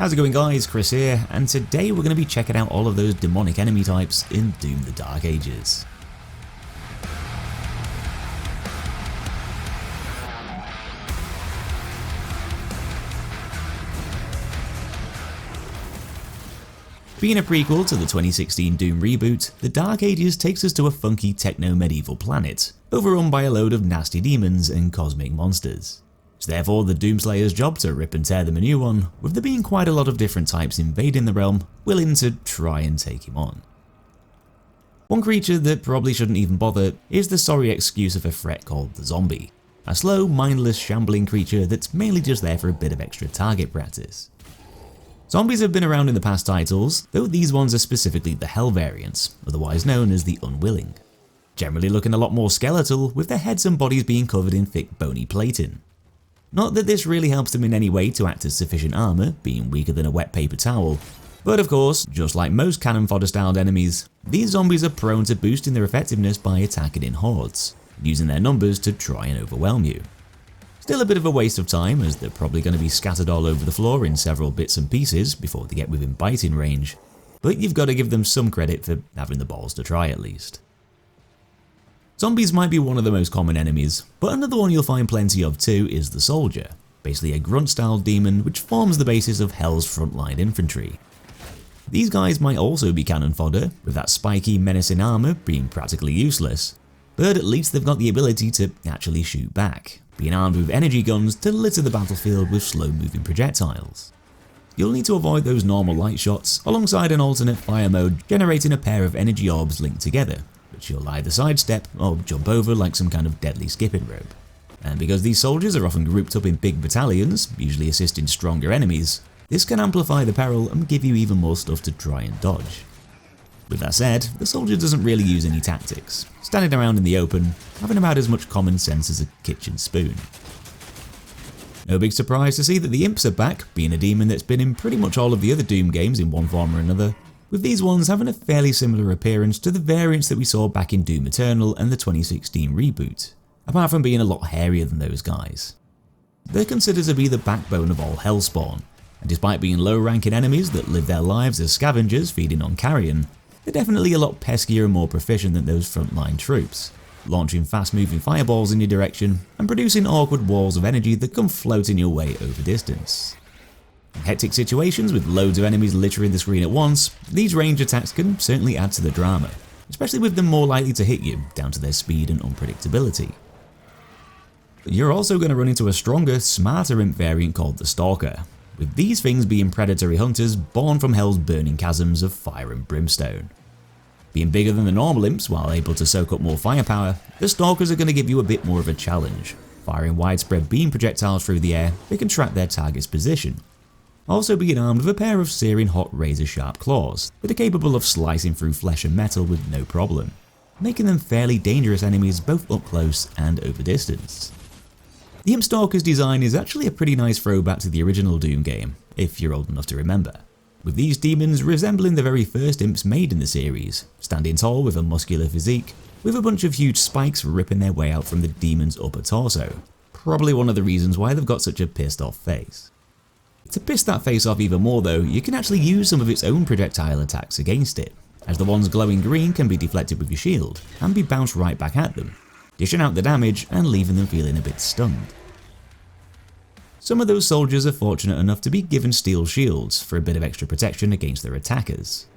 How's it going guys, Chris here, and today we're going to be checking out all of those demonic enemy types in Doom the Dark Ages. Being a prequel to the 2016 Doom reboot, the Dark Ages takes us to a funky techno-medieval planet, overrun by a load of nasty demons and cosmic monsters. It's therefore the Doomslayer's job to rip and tear them a new one, with there being quite a lot of different types invading the realm, willing to try and take him on. One creature that probably shouldn't even bother is the sorry excuse of a threat called the Zombie, a slow, mindless, shambling creature that's mainly just there for a bit of extra target practice. Zombies have been around in the past titles, though these ones are specifically the Hell variants, otherwise known as the Unwilling. Generally looking a lot more skeletal, with their heads and bodies being covered in thick bony plating. Not that this really helps them in any way to act as sufficient armour, being weaker than a wet paper towel, but of course, just like most cannon fodder styled enemies, these zombies are prone to boosting their effectiveness by attacking in hordes, using their numbers to try and overwhelm you. Still a bit of a waste of time, as they're probably going to be scattered all over the floor in several bits and pieces before they get within biting range, but you've got to give them some credit for having the balls to try at least. Zombies might be one of the most common enemies, but another one you'll find plenty of too is the Soldier, basically a grunt-style demon which forms the basis of Hell's frontline infantry. These guys might also be cannon fodder, with that spiky, menacing armour being practically useless, but at least they've got the ability to actually shoot back, being armed with energy guns to litter the battlefield with slow-moving projectiles. You'll need to avoid those normal light shots, alongside an alternate fire mode generating a pair of energy orbs linked together, which you'll either sidestep or jump over like some kind of deadly skipping rope. And because these soldiers are often grouped up in big battalions, usually assisting stronger enemies, this can amplify the peril and give you even more stuff to try and dodge. With that said, the soldier doesn't really use any tactics, standing around in the open, having about as much common sense as a kitchen spoon. No big surprise to see that the Imps are back, being a demon that's been in pretty much all of the other Doom games in one form or another, with these ones having a fairly similar appearance to the variants that we saw back in Doom Eternal and the 2016 reboot, apart from being a lot hairier than those guys. They're considered to be the backbone of all Hellspawn, and despite being low-ranking enemies that live their lives as scavengers feeding on carrion, they're definitely a lot peskier and more proficient than those frontline troops, launching fast-moving fireballs in your direction and producing awkward walls of energy that come floating your way over distance. In hectic situations with loads of enemies littering the screen at once, these range attacks can certainly add to the drama, especially with them more likely to hit you down to their speed and unpredictability. But you're also going to run into a stronger, smarter imp variant called the Stalker, with these things being predatory hunters born from Hell's burning chasms of fire and brimstone. Being bigger than the normal imps while able to soak up more firepower, the Stalkers are going to give you a bit more of a challenge, firing widespread beam projectiles through the air that can track their target's position. Also being armed with a pair of searing hot razor-sharp claws that are capable of slicing through flesh and metal with no problem, making them fairly dangerous enemies both up close and over distance. The Imp Stalker's design is actually a pretty nice throwback to the original Doom game, if you're old enough to remember, with these demons resembling the very first imps made in the series, standing tall with a muscular physique, with a bunch of huge spikes ripping their way out from the demon's upper torso, probably one of the reasons why they've got such a pissed off face. To piss that face off even more though, you can actually use some of its own projectile attacks against it, as the ones glowing green can be deflected with your shield and be bounced right back at them, dishing out the damage and leaving them feeling a bit stunned. Some of those soldiers are fortunate enough to be given steel shields for a bit of extra protection against their attackers.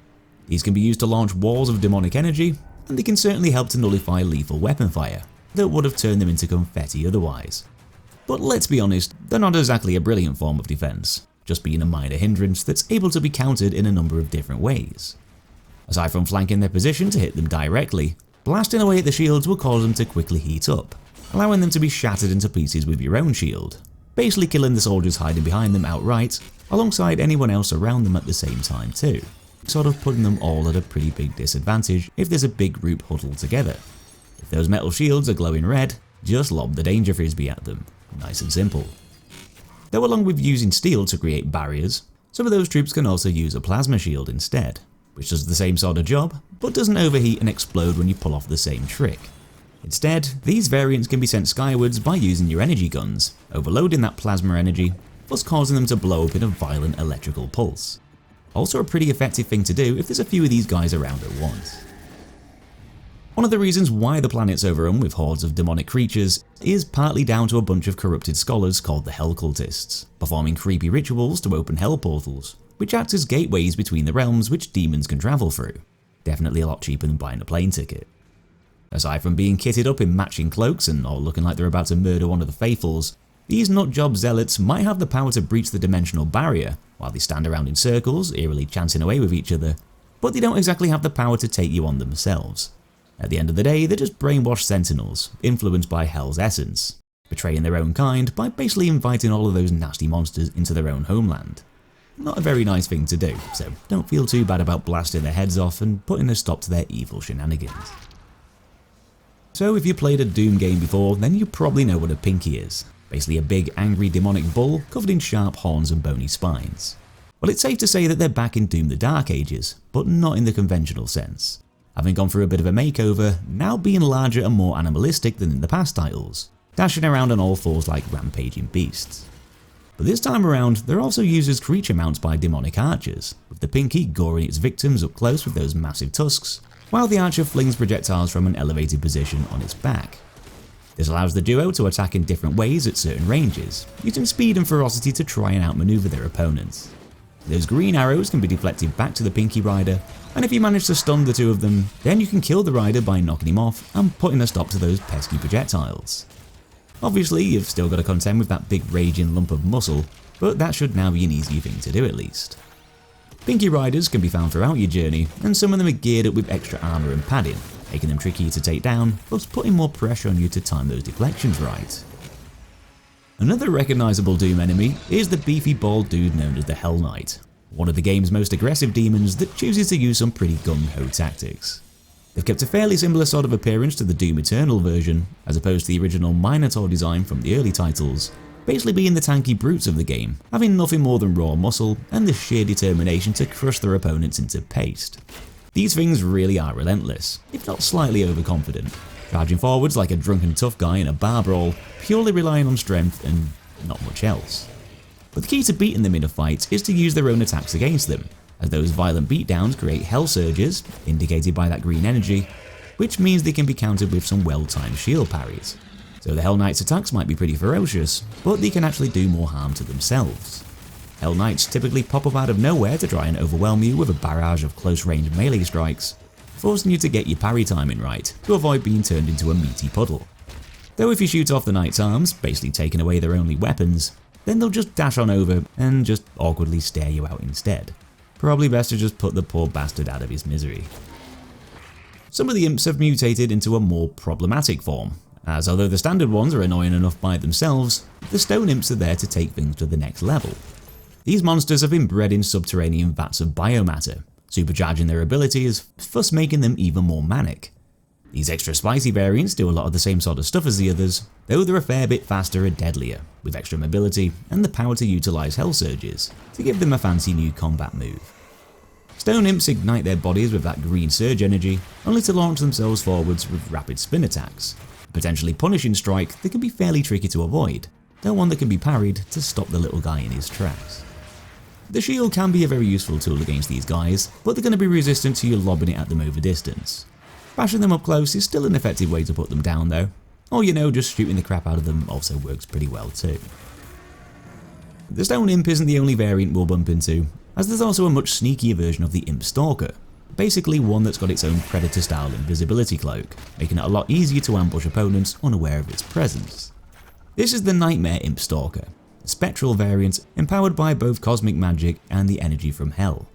These can be used to launch walls of demonic energy, and they can certainly help to nullify lethal weapon fire that would have turned them into confetti otherwise. But let's be honest, they're not exactly a brilliant form of defense, just being a minor hindrance that's able to be countered in a number of different ways. Aside from flanking their position to hit them directly, blasting away at the shields will cause them to quickly heat up, allowing them to be shattered into pieces with your own shield, basically killing the soldiers hiding behind them outright, alongside anyone else around them at the same time too, sort of putting them all at a pretty big disadvantage if there's a big group huddled together. If those metal shields are glowing red, just lob the danger frisbee at them. Nice and simple. Though along with using steel to create barriers, some of those troops can also use a plasma shield instead, which does the same sort of job, but doesn't overheat and explode when you pull off the same trick. Instead, these variants can be sent skywards by using your energy guns, overloading that plasma energy, thus causing them to blow up in a violent electrical pulse. Also a pretty effective thing to do if there's a few of these guys around at once. One of the reasons why the planet's overrun with hordes of demonic creatures is partly down to a bunch of corrupted scholars called the Hell Cultists, performing creepy rituals to open hell portals, which act as gateways between the realms which demons can travel through. Definitely a lot cheaper than buying a plane ticket. Aside from being kitted up in matching cloaks and all looking like they're about to murder one of the faithfuls, these nutjob zealots might have the power to breach the dimensional barrier while they stand around in circles, eerily chanting away with each other, but they don't exactly have the power to take you on themselves. At the end of the day, they're just brainwashed sentinels, influenced by Hell's essence, betraying their own kind by basically inviting all of those nasty monsters into their own homeland. Not a very nice thing to do, so don't feel too bad about blasting their heads off and putting a stop to their evil shenanigans. So if you played a Doom game before, then you probably know what a pinky is. Basically a big angry demonic bull covered in sharp horns and bony spines. Well, it's safe to say that they're back in Doom the Dark Ages, but not in the conventional sense. Having gone through a bit of a makeover, now being larger and more animalistic than in the past titles, dashing around on all fours like rampaging beasts. But this time around, they're also used as creature mounts by demonic archers, with the pinky goring its victims up close with those massive tusks, while the archer flings projectiles from an elevated position on its back. This allows the duo to attack in different ways at certain ranges, using speed and ferocity to try and outmaneuver their opponents. Those green arrows can be deflected back to the pinky rider, and if you manage to stun the two of them, then you can kill the rider by knocking him off and putting a stop to those pesky projectiles. Obviously, you've still got to contend with that big raging lump of muscle, but that should now be an easy thing to do at least. Pinky riders can be found throughout your journey, and some of them are geared up with extra armor and padding, making them trickier to take down, plus putting more pressure on you to time those deflections right. Another recognizable Doom enemy is the beefy bald dude known as the Hell Knight, one of the game's most aggressive demons that chooses to use some pretty gung-ho tactics. They've kept a fairly similar sort of appearance to the Doom Eternal version, as opposed to the original Minotaur design from the early titles, basically being the tanky brutes of the game, having nothing more than raw muscle and the sheer determination to crush their opponents into paste. These things really are relentless, if not slightly overconfident, charging forwards like a drunken tough guy in a bar brawl, purely relying on strength and not much else. But the key to beating them in a fight is to use their own attacks against them, as those violent beatdowns create hell surges, indicated by that green energy, which means they can be countered with some well-timed shield parries. So the Hell Knight's attacks might be pretty ferocious, but they can actually do more harm to themselves. Hell Knights typically pop up out of nowhere to try and overwhelm you with a barrage of close-range melee strikes, forcing you to get your parry timing right to avoid being turned into a meaty puddle. Though if you shoot off the Knight's arms, basically taking away their only weapons, then they'll just dash on over and just awkwardly stare you out instead. Probably best to just put the poor bastard out of his misery. Some of the imps have mutated into a more problematic form, as although the standard ones are annoying enough by themselves, the stone imps are there to take things to the next level. These monsters have been bred in subterranean vats of biomatter, supercharging their abilities, thus making them even more manic. These extra spicy variants do a lot of the same sort of stuff as the others, though they're a fair bit faster and deadlier, with extra mobility and the power to utilise hell surges, to give them a fancy new combat move. Stone imps ignite their bodies with that green surge energy, only to launch themselves forwards with rapid spin attacks, a potentially punishing strike that can be fairly tricky to avoid, though one that can be parried to stop the little guy in his tracks. The shield can be a very useful tool against these guys, but they're going to be resistant to you lobbing it at them over distance. Bashing them up close is still an effective way to put them down though, or just shooting the crap out of them also works pretty well too. The Stone Imp isn't the only variant we'll bump into, as there's also a much sneakier version of the Imp Stalker, basically one that's got its own Predator-style invisibility cloak, making it a lot easier to ambush opponents unaware of its presence. This is the Nightmare Imp Stalker, a spectral variant empowered by both cosmic magic and the energy from hell.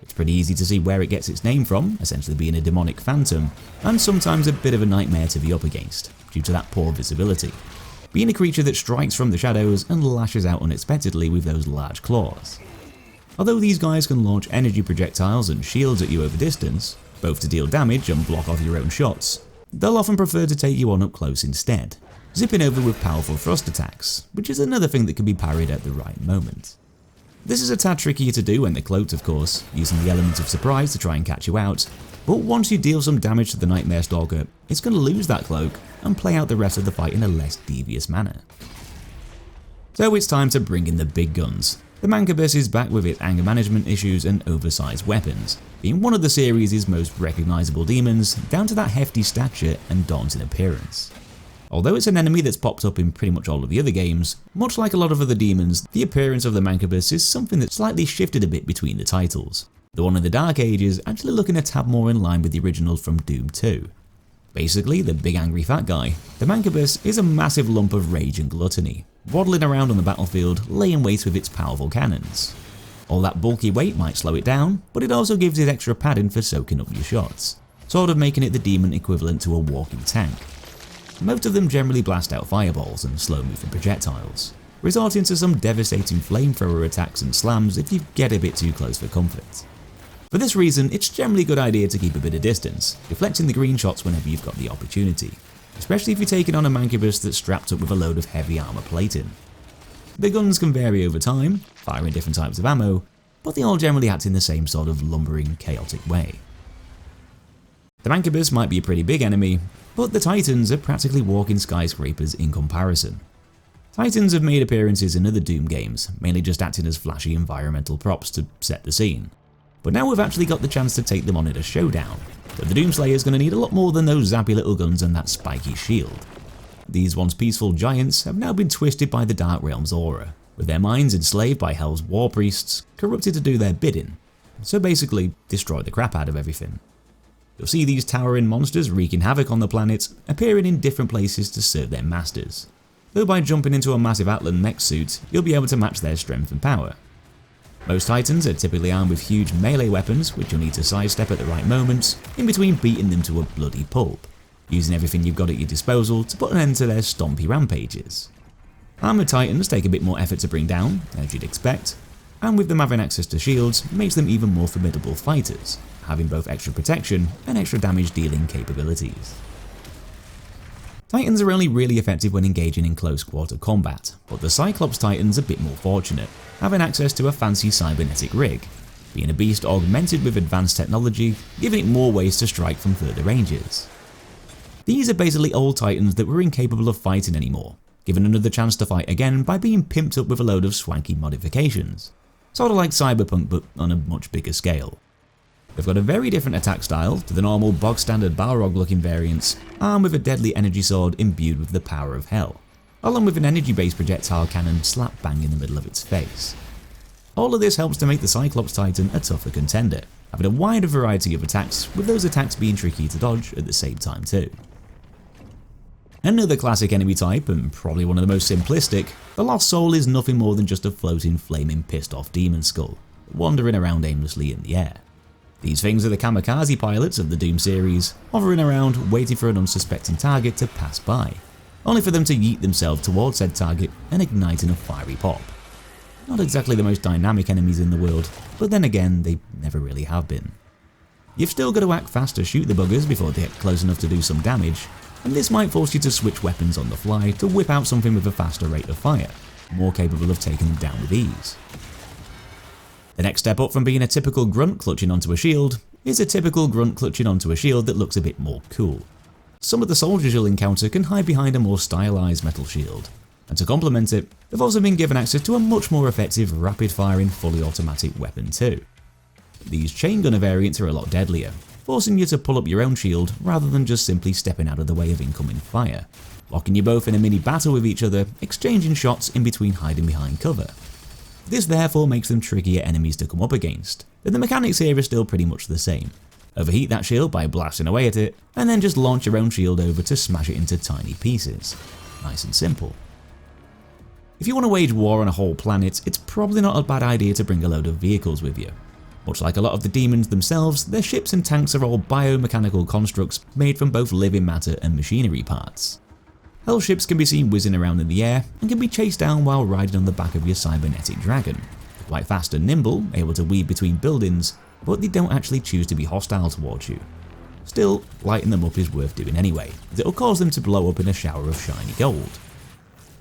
It's pretty easy to see where it gets its name from, essentially being a demonic phantom, and sometimes a bit of a nightmare to be up against, due to that poor visibility, being a creature that strikes from the shadows and lashes out unexpectedly with those large claws. Although these guys can launch energy projectiles and shields at you over distance, both to deal damage and block off your own shots, they'll often prefer to take you on up close instead, zipping over with powerful thrust attacks, which is another thing that can be parried at the right moment. This is a tad trickier to do when they're cloaked of course, using the element of surprise to try and catch you out, but once you deal some damage to the Nightmare Stalker, it's going to lose that cloak and play out the rest of the fight in a less devious manner. So it's time to bring in the big guns. The Mancubus is back with its anger management issues and oversized weapons, being one of the series' most recognizable demons, down to that hefty stature and daunting appearance. Although it's an enemy that's popped up in pretty much all of the other games, much like a lot of other demons, the appearance of the Mancubus is something that slightly shifted a bit between the titles. The one in the Dark Ages actually looking a tad more in line with the original from Doom 2. Basically, the big angry fat guy, the Mancubus is a massive lump of rage and gluttony, waddling around on the battlefield, laying waste with its powerful cannons. All that bulky weight might slow it down, but it also gives it extra padding for soaking up your shots, sort of making it the demon equivalent to a walking tank. Most of them generally blast out fireballs and slow-moving projectiles, resorting to some devastating flamethrower attacks and slams if you get a bit too close for comfort. For this reason, it's generally a good idea to keep a bit of distance, deflecting the green shots whenever you've got the opportunity, especially if you're taking on a Mancubus that's strapped up with a load of heavy armor plating. The guns can vary over time, firing different types of ammo, but they all generally act in the same sort of lumbering, chaotic way. The Mancubus might be a pretty big enemy, but the Titans are practically walking skyscrapers in comparison. Titans have made appearances in other Doom games, mainly just acting as flashy environmental props to set the scene. But now we've actually got the chance to take them on in a showdown, but the Doomslayer's going to need a lot more than those zappy little guns and that spiky shield. These once peaceful giants have now been twisted by the Dark Realm's aura, with their minds enslaved by Hell's war priests, corrupted to do their bidding. So basically, destroy the crap out of everything. You'll see these towering monsters wreaking havoc on the planet, appearing in different places to serve their masters. Though by jumping into a massive Atlan mech suit, you'll be able to match their strength and power. Most Titans are typically armed with huge melee weapons, which you'll need to sidestep at the right moments, in between beating them to a bloody pulp, using everything you've got at your disposal to put an end to their stompy rampages. Armored Titans take a bit more effort to bring down, as you'd expect, and with them having access to shields makes them even more formidable fighters, having both extra protection and extra damage dealing capabilities. Titans are only really effective when engaging in close quarter combat, but the Cyclops Titan's a bit more fortunate, having access to a fancy cybernetic rig, being a beast augmented with advanced technology, giving it more ways to strike from further ranges. These are basically old Titans that were incapable of fighting anymore, given another chance to fight again by being pimped up with a load of swanky modifications, sort of like Cyberpunk but on a much bigger scale. They've got a very different attack style to the normal bog standard Balrog looking variants, armed with a deadly energy sword imbued with the power of hell, along with an energy based projectile cannon slap bang in the middle of its face. All of this helps to make the Cyclops Titan a tougher contender, having a wider variety of attacks, with those attacks being tricky to dodge at the same time too. Another classic enemy type, and probably one of the most simplistic, the Lost Soul is nothing more than just a floating, flaming, pissed off demon skull, wandering around aimlessly in the air. These things are the kamikaze pilots of the Doom series, hovering around waiting for an unsuspecting target to pass by, only for them to yeet themselves towards said target and ignite in a fiery pop. Not exactly the most dynamic enemies in the world, but then again they never really have been. You've still got to act fast to shoot the buggers before they get close enough to do some damage, and this might force you to switch weapons on the fly to whip out something with a faster rate of fire, more capable of taking them down with ease. The next step up from being a typical grunt clutching onto a shield is a typical grunt clutching onto a shield that looks a bit more cool. Some of the soldiers you'll encounter can hide behind a more stylized metal shield, and to complement it, they've also been given access to a much more effective rapid-firing fully automatic weapon too. These Chaingunner variants are a lot deadlier, forcing you to pull up your own shield rather than just simply stepping out of the way of incoming fire, locking you both in a mini battle with each other, exchanging shots in between hiding behind cover. This therefore makes them trickier enemies to come up against, but the mechanics here are still pretty much the same. Overheat that shield by blasting away at it, and then just launch your own shield over to smash it into tiny pieces. Nice and simple. If you want to wage war on a whole planet, it's probably not a bad idea to bring a load of vehicles with you. Much like a lot of the demons themselves, their ships and tanks are all biomechanical constructs made from both living matter and machinery parts. Hell ships can be seen whizzing around in the air and can be chased down while riding on the back of your cybernetic dragon. They're quite fast and nimble, able to weave between buildings, but they don't actually choose to be hostile towards you. Still, lighting them up is worth doing anyway, as it'll cause them to blow up in a shower of shiny gold.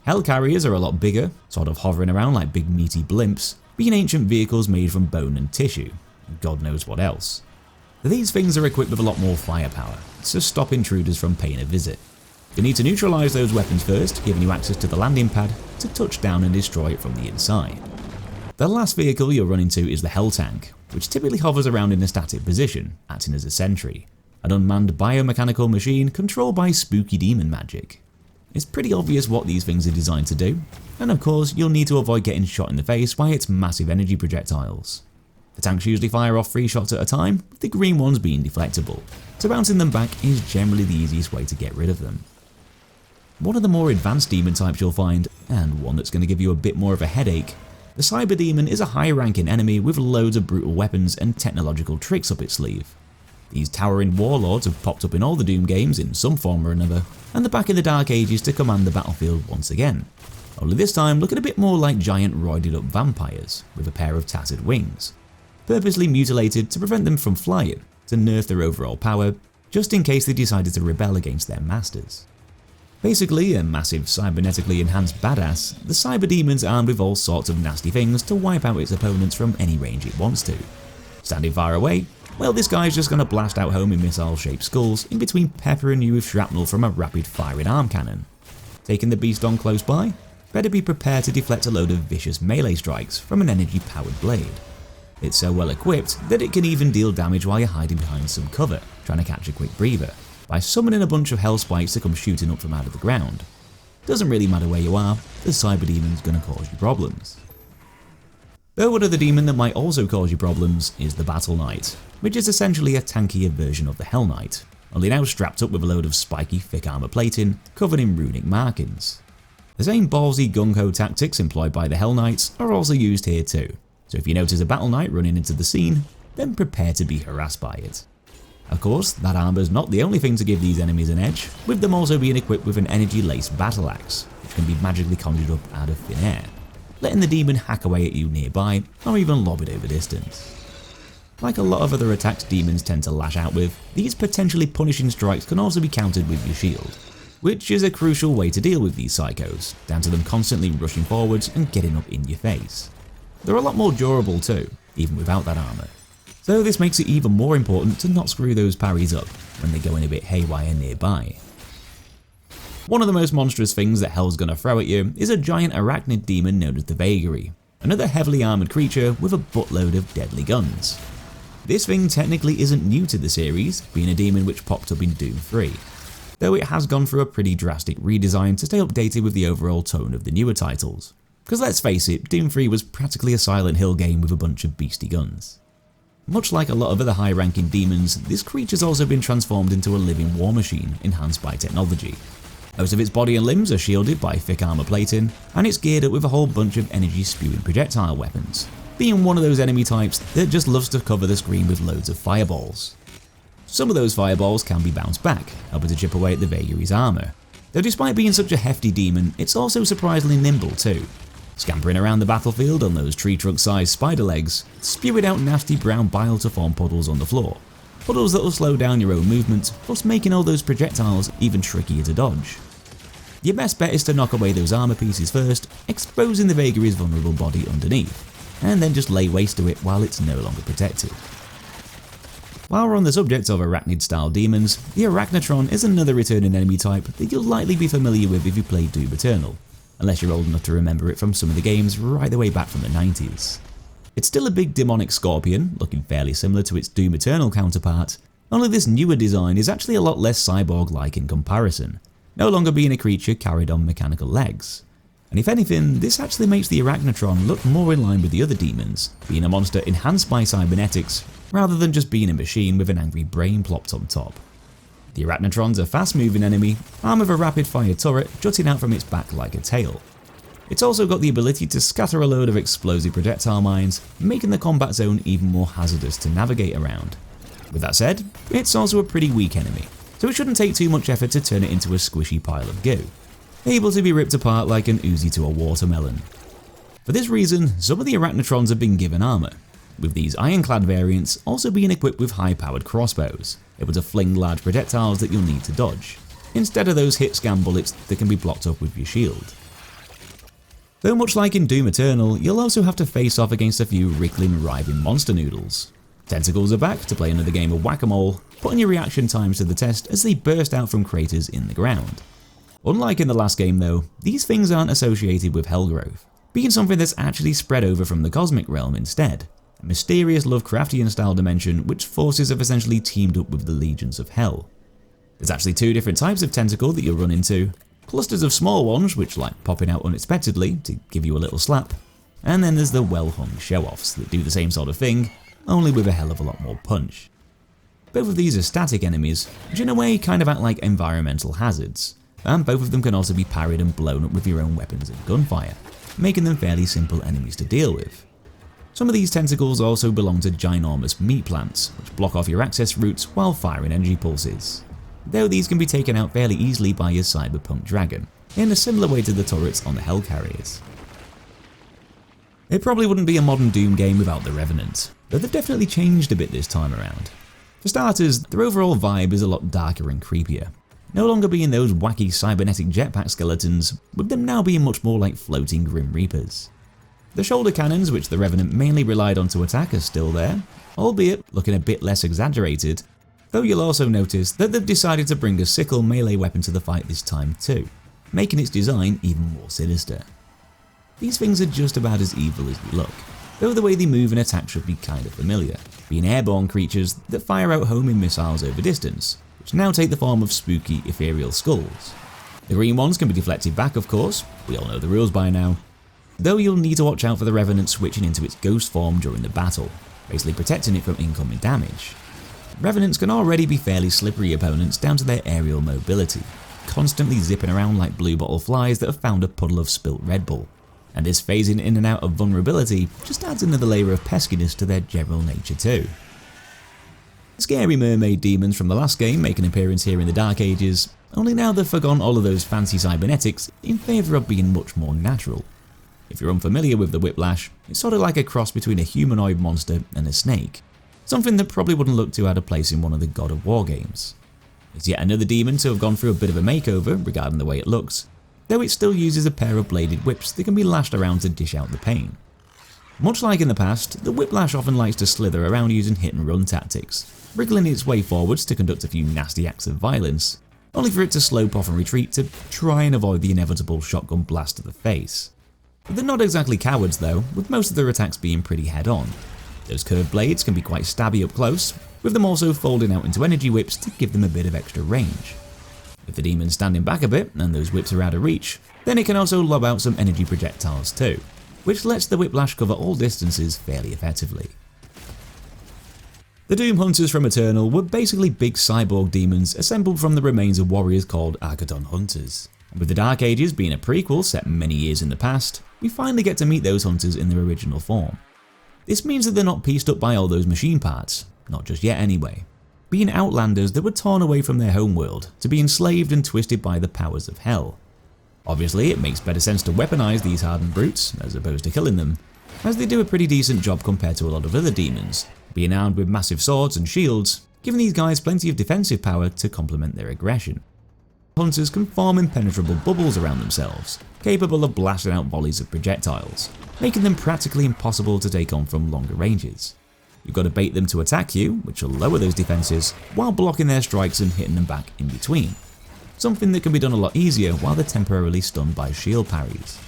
Hell carriers are a lot bigger, sort of hovering around like big meaty blimps, being ancient vehicles made from bone and tissue, and God knows what else. These things are equipped with a lot more firepower, to stop intruders from paying a visit. You need to neutralise those weapons first, giving you access to the landing pad to touch down and destroy it from the inside. The last vehicle you'll run into is the Hell Tank, which typically hovers around in a static position, acting as a sentry, an unmanned biomechanical machine controlled by spooky demon magic. It's pretty obvious what these things are designed to do, and of course you'll need to avoid getting shot in the face by its massive energy projectiles. The tanks usually fire off 3 shots at a time, with the green ones being deflectable, so bouncing them back is generally the easiest way to get rid of them. One of the more advanced demon types you'll find, and one that's going to give you a bit more of a headache, the Cyberdemon is a high-ranking enemy with loads of brutal weapons and technological tricks up its sleeve. These towering warlords have popped up in all the Doom games in some form or another, and they're back in the Dark Ages to command the battlefield once again. Only this time looking a bit more like giant roided up vampires, with a pair of tattered wings, purposely mutilated to prevent them from flying, to nerf their overall power, just in case they decided to rebel against their masters. Basically a massive cybernetically enhanced badass, the Cyberdemon's armed with all sorts of nasty things to wipe out its opponents from any range it wants to. Standing far away, well, this guy's just going to blast out homing missile-shaped skulls in between peppering you with shrapnel from a rapid-firing arm cannon. Taking the beast on close by, better be prepared to deflect a load of vicious melee strikes from an energy-powered blade. It's so well equipped that it can even deal damage while you're hiding behind some cover, trying to catch a quick breather, by summoning a bunch of hell spikes to come shooting up from out of the ground. Doesn't really matter where you are, the Cyberdemon's going to cause you problems. Though one other demon that might also cause you problems is the Battle Knight, which is essentially a tankier version of the Hell Knight, only now strapped up with a load of spiky thick armour plating covered in runic markings. The same ballsy gung-ho tactics employed by the Hell Knights are also used here too, so if you notice a Battle Knight running into the scene, then prepare to be harassed by it. Of course, that armour's not the only thing to give these enemies an edge, with them also being equipped with an energy-laced battle axe, which can be magically conjured up out of thin air, letting the demon hack away at you nearby, or even lob it over distance. Like a lot of other attacks demons tend to lash out with, these potentially punishing strikes can also be countered with your shield, which is a crucial way to deal with these psychos, down to them constantly rushing forwards and getting up in your face. They're a lot more durable too, even without that armour. So this makes it even more important to not screw those parries up when they're going a bit haywire nearby. One of the most monstrous things that Hell's gonna throw at you is a giant arachnid demon known as the Vagary, another heavily armoured creature with a buttload of deadly guns. This thing technically isn't new to the series, being a demon which popped up in Doom 3, though it has gone through a pretty drastic redesign to stay updated with the overall tone of the newer titles. Because let's face it, Doom 3 was practically a Silent Hill game with a bunch of beastie guns. Much like a lot of other high-ranking demons, this creature's also been transformed into a living war machine enhanced by technology. Most of its body and limbs are shielded by thick armour plating, and it's geared up with a whole bunch of energy-spewing projectile weapons, being one of those enemy types that just loves to cover the screen with loads of fireballs. Some of those fireballs can be bounced back, helping to chip away at the Vagary's armour, though despite being such a hefty demon, it's also surprisingly nimble too, scampering around the battlefield on those tree trunk-sized spider legs, spewing out nasty brown bile to form puddles on the floor. Puddles that will slow down your own movement, plus making all those projectiles even trickier to dodge. Your best bet is to knock away those armour pieces first, exposing the Vagary's vulnerable body underneath, and then just lay waste to it while it's no longer protected. While we're on the subject of arachnid-style demons, the Arachnotron is another returning enemy type that you'll likely be familiar with if you played Doom Eternal, unless you're old enough to remember it from some of the games right the way back from the 90s. It's still a big demonic scorpion, looking fairly similar to its Doom Eternal counterpart, only this newer design is actually a lot less cyborg-like in comparison, no longer being a creature carried on mechanical legs. And if anything, this actually makes the Arachnotron look more in line with the other demons, being a monster enhanced by cybernetics, rather than just being a machine with an angry brain plopped on top. The Arachnotron's a fast-moving enemy, armed with a rapid-fire turret jutting out from its back like a tail. It's also got the ability to scatter a load of explosive projectile mines, making the combat zone even more hazardous to navigate around. With that said, it's also a pretty weak enemy, so it shouldn't take too much effort to turn it into a squishy pile of goo, able to be ripped apart like an Uzi to a watermelon. For this reason, some of the Arachnotrons have been given armour, with these ironclad variants also being equipped with high-powered crossbows, able to fling large projectiles that you'll need to dodge, instead of those hit-scan bullets that can be blocked up with your shield. Though much like in Doom Eternal, you'll also have to face off against a few wriggling, writhing monster noodles. Tentacles are back to play another game of whack-a-mole, putting your reaction times to the test as they burst out from craters in the ground. Unlike in the last game though, these things aren't associated with hell growth, being something that's actually spread over from the cosmic realm instead, a mysterious Lovecraftian style dimension which forces have essentially teamed up with the legions of hell. There's actually two different types of tentacle that you'll run into, clusters of small ones which like popping out unexpectedly to give you a little slap, and then there's the well-hung show-offs that do the same sort of thing, only with a hell of a lot more punch. Both of these are static enemies, which in a way kind of act like environmental hazards, and both of them can also be parried and blown up with your own weapons and gunfire, making them fairly simple enemies to deal with. Some of these tentacles also belong to ginormous meat plants, which block off your access routes while firing energy pulses, though these can be taken out fairly easily by your cyberpunk dragon, in a similar way to the turrets on the hell carriers. It probably wouldn't be a modern Doom game without the Revenant, though they've definitely changed a bit this time around. For starters, their overall vibe is a lot darker and creepier, no longer being those wacky cybernetic jetpack skeletons, with them now being much more like floating Grim Reapers. The shoulder cannons, which the Revenant mainly relied on to attack, are still there, albeit looking a bit less exaggerated, though you'll also notice that they've decided to bring a sickle melee weapon to the fight this time too, making its design even more sinister. These things are just about as evil as they look, though the way they move and attack should be kind of familiar, being airborne creatures that fire out homing missiles over distance, which now take the form of spooky ethereal skulls. The green ones can be deflected back, of course, we all know the rules by now, though you'll need to watch out for the Revenant switching into its ghost form during the battle, basically protecting it from incoming damage. Revenants can already be fairly slippery opponents down to their aerial mobility, constantly zipping around like blue bottle flies that have found a puddle of spilt Red Bull, and this phasing in and out of vulnerability just adds another layer of peskiness to their general nature too. Scary mermaid demons from the last game make an appearance here in the Dark Ages, only now they've forgone all of those fancy cybernetics in favour of being much more natural. If you're unfamiliar with the Whiplash, it's sort of like a cross between a humanoid monster and a snake, something that probably wouldn't look too out of place in one of the God of War games. It's yet another demon to have gone through a bit of a makeover regarding the way it looks, though it still uses a pair of bladed whips that can be lashed around to dish out the pain. Much like in the past, the Whiplash often likes to slither around using hit and run tactics, wriggling its way forwards to conduct a few nasty acts of violence, only for it to slope off and retreat to try and avoid the inevitable shotgun blast to the face. But they're not exactly cowards though, with most of their attacks being pretty head-on. Those curved blades can be quite stabby up close, with them also folding out into energy whips to give them a bit of extra range. If the demon's standing back a bit and those whips are out of reach, then it can also lob out some energy projectiles too, which lets the Whiplash cover all distances fairly effectively. The Doom Hunters from Eternal were basically big cyborg demons assembled from the remains of warriors called Agaddon Hunters. And with the Dark Ages being a prequel set many years in the past, we finally get to meet those hunters in their original form. This means that they're not pieced up by all those machine parts, not just yet anyway, being outlanders that were torn away from their homeworld to be enslaved and twisted by the powers of hell. Obviously, it makes better sense to weaponize these hardened brutes as opposed to killing them, as they do a pretty decent job compared to a lot of other demons, being armed with massive swords and shields, giving these guys plenty of defensive power to complement their aggression. Hunters can form impenetrable bubbles around themselves, capable of blasting out volleys of projectiles, making them practically impossible to take on from longer ranges. You've got to bait them to attack you, which will lower those defenses, while blocking their strikes and hitting them back in between. Something that can be done a lot easier while they're temporarily stunned by shield parries.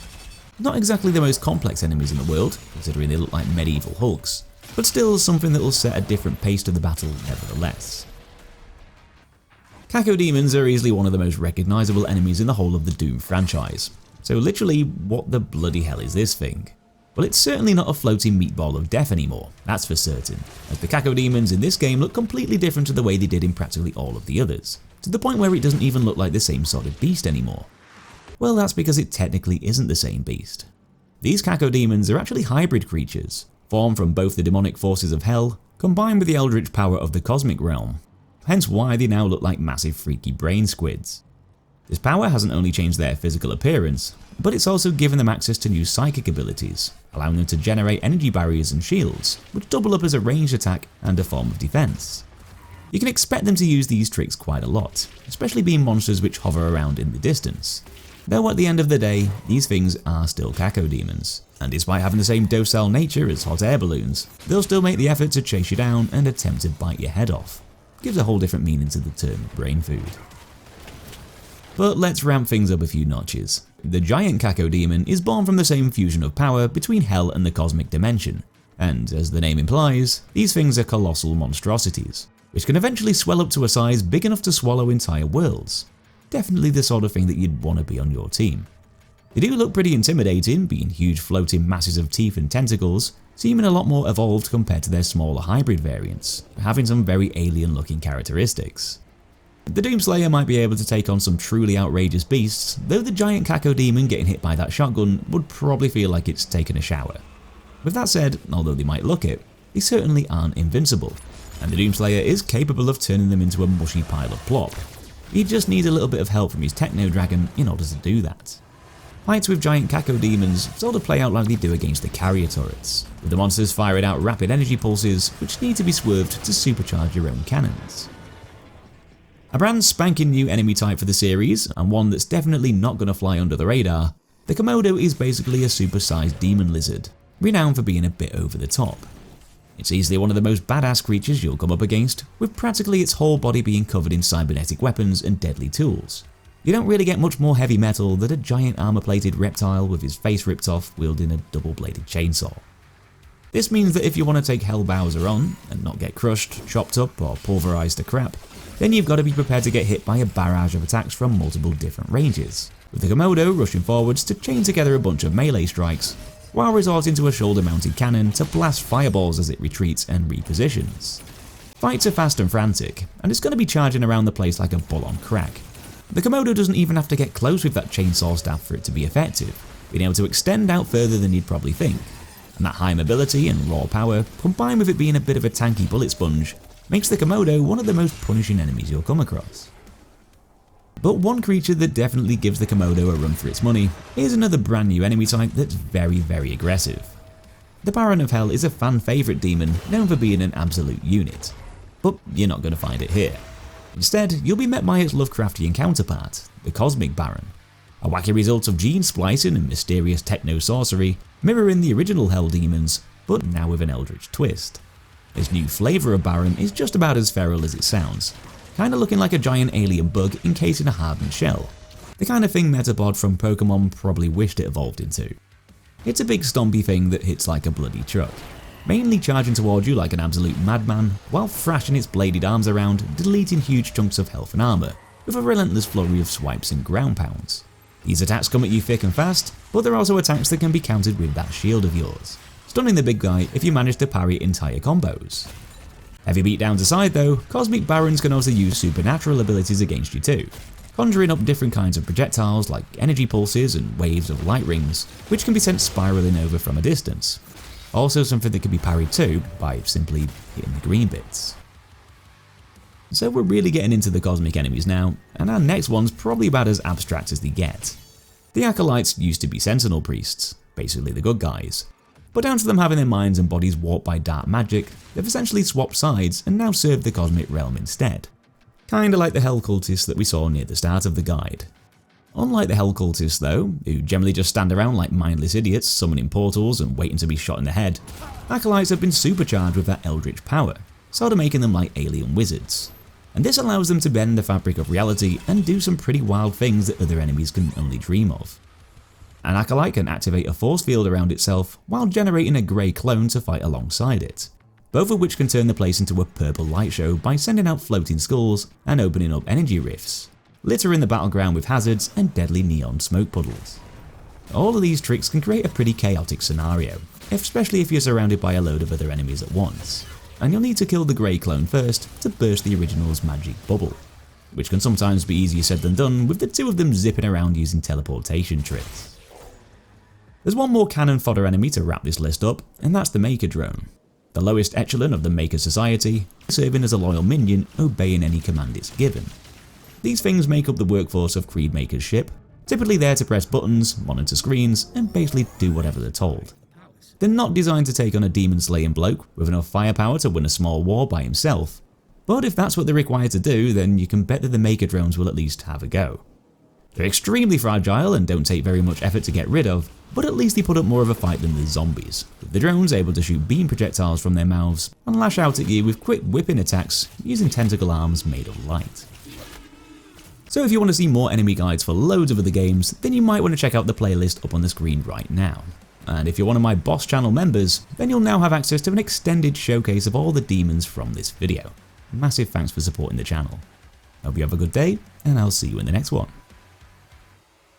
Not exactly the most complex enemies in the world, considering they look like medieval hulks, but still something that will set a different pace to the battle nevertheless. Cacodemons are easily one of the most recognisable enemies in the whole of the Doom franchise, so literally what the bloody hell is this thing? Well, it's certainly not a floating meatball of death anymore, that's for certain, as the Cacodemons in this game look completely different to the way they did in practically all of the others, to the point where it doesn't even look like the same sort of beast anymore. Well, that's because it technically isn't the same beast. These Cacodemons are actually hybrid creatures, formed from both the demonic forces of hell, combined with the eldritch power of the cosmic realm, hence why they now look like massive freaky brain squids. This power hasn't only changed their physical appearance, but it's also given them access to new psychic abilities, allowing them to generate energy barriers and shields, which double up as a ranged attack and a form of defense. You can expect them to use these tricks quite a lot, especially being monsters which hover around in the distance. Though at the end of the day, these things are still Cacodemons, and despite having the same docile nature as hot air balloons, they'll still make the effort to chase you down and attempt to bite your head off. Gives a whole different meaning to the term brain food. But let's ramp things up a few notches. The giant Cacodemon is born from the same fusion of power between Hell and the cosmic dimension, and as the name implies, these things are colossal monstrosities, which can eventually swell up to a size big enough to swallow entire worlds. Definitely the sort of thing that you'd want to be on your team. They do look pretty intimidating, being huge floating masses of teeth and tentacles, seeming a lot more evolved compared to their smaller hybrid variants, having some very alien looking characteristics. The Doomslayer might be able to take on some truly outrageous beasts, though the giant Cacodemon getting hit by that shotgun would probably feel like it's taken a shower. With that said, although they might look it, they certainly aren't invincible, and the Doomslayer is capable of turning them into a mushy pile of plop. He just needs a little bit of help from his Techno Dragon in order to do that. Fights with giant Cacodemons sort of play out like they do against the carrier turrets, with the monsters firing out rapid energy pulses which need to be swerved to supercharge your own cannons. A brand spanking new enemy type for the series, and one that's definitely not going to fly under the radar, the Komodo is basically a supersized demon lizard, renowned for being a bit over the top. It's easily one of the most badass creatures you'll come up against, with practically its whole body being covered in cybernetic weapons and deadly tools. You don't really get much more heavy metal than a giant armor-plated reptile with his face ripped off wielding a double-bladed chainsaw. This means that if you want to take Hellbowser on, and not get crushed, chopped up or pulverized to crap, then you've got to be prepared to get hit by a barrage of attacks from multiple different ranges, with the Komodo rushing forwards to chain together a bunch of melee strikes, while resorting to a shoulder-mounted cannon to blast fireballs as it retreats and repositions. Fights are fast and frantic, and it's going to be charging around the place like a bull on crack. The Komodo doesn't even have to get close with that chainsaw staff for it to be effective, being able to extend out further than you'd probably think, and that high mobility and raw power, combined with it being a bit of a tanky bullet sponge, makes the Komodo one of the most punishing enemies you'll come across. But one creature that definitely gives the Komodo a run for its money is another brand new enemy type that's very aggressive. The Baron of Hell is a fan favourite demon known for being an absolute unit, but you're not going to find it here. Instead, you'll be met by its Lovecraftian counterpart, the Cosmic Baron, a wacky result of gene splicing and mysterious techno-sorcery, mirroring the original Hell demons, but now with an eldritch twist. This new flavour of Baron is just about as feral as it sounds, kinda looking like a giant alien bug encased in a hardened shell, the kind of thing Metapod from Pokemon probably wished it evolved into. It's a big stompy thing that hits like a bloody truck, mainly charging towards you like an absolute madman, while thrashing its bladed arms around, deleting huge chunks of health and armour, with a relentless flurry of swipes and ground pounds. These attacks come at you thick and fast, but they're also attacks that can be countered with that shield of yours, stunning the big guy if you manage to parry entire combos. Heavy beatdowns aside though, Cosmic Barons can also use supernatural abilities against you too, conjuring up different kinds of projectiles like energy pulses and waves of light rings, which can be sent spiraling over from a distance. Also something that can be parried too by simply hitting the green bits. So we're really getting into the cosmic enemies now, and our next one's probably about as abstract as they get. The Acolytes used to be Sentinel Priests, basically the good guys, but down to them having their minds and bodies warped by dark magic, they've essentially swapped sides and now serve the cosmic realm instead. Kinda like the Hell Cultists that we saw near the start of the guide. Unlike the Hell Cultists though, who generally just stand around like mindless idiots summoning portals and waiting to be shot in the head, Acolytes have been supercharged with that eldritch power, sort of making them like alien wizards. And this allows them to bend the fabric of reality and do some pretty wild things that other enemies can only dream of. An Acolyte can activate a force field around itself while generating a grey clone to fight alongside it, both of which can turn the place into a purple light show by sending out floating skulls and opening up energy rifts, littering the battleground with hazards and deadly neon smoke puddles. All of these tricks can create a pretty chaotic scenario, especially if you're surrounded by a load of other enemies at once, and you'll need to kill the grey clone first to burst the original's magic bubble, which can sometimes be easier said than done with the two of them zipping around using teleportation tricks. There's one more cannon fodder enemy to wrap this list up, and that's the Maykr Drone, the lowest echelon of the Maker Society, serving as a loyal minion obeying any command it's given. These things make up the workforce of Creedmaker's ship, typically there to press buttons, monitor screens, and basically do whatever they're told. They're not designed to take on a demon slaying bloke with enough firepower to win a small war by himself, but if that's what they're required to do, then you can bet that the Maykr Drones will at least have a go. They're extremely fragile and don't take very much effort to get rid of, but at least they put up more of a fight than the zombies, with the drones able to shoot beam projectiles from their mouths and lash out at you with quick whipping attacks using tentacle arms made of light. So if you want to see more enemy guides for loads of other games, then you might want to check out the playlist up on the screen right now. And if you're one of my boss channel members, then you'll now have access to an extended showcase of all the demons from this video. Massive thanks for supporting the channel. Hope you have a good day, and I'll see you in the next one.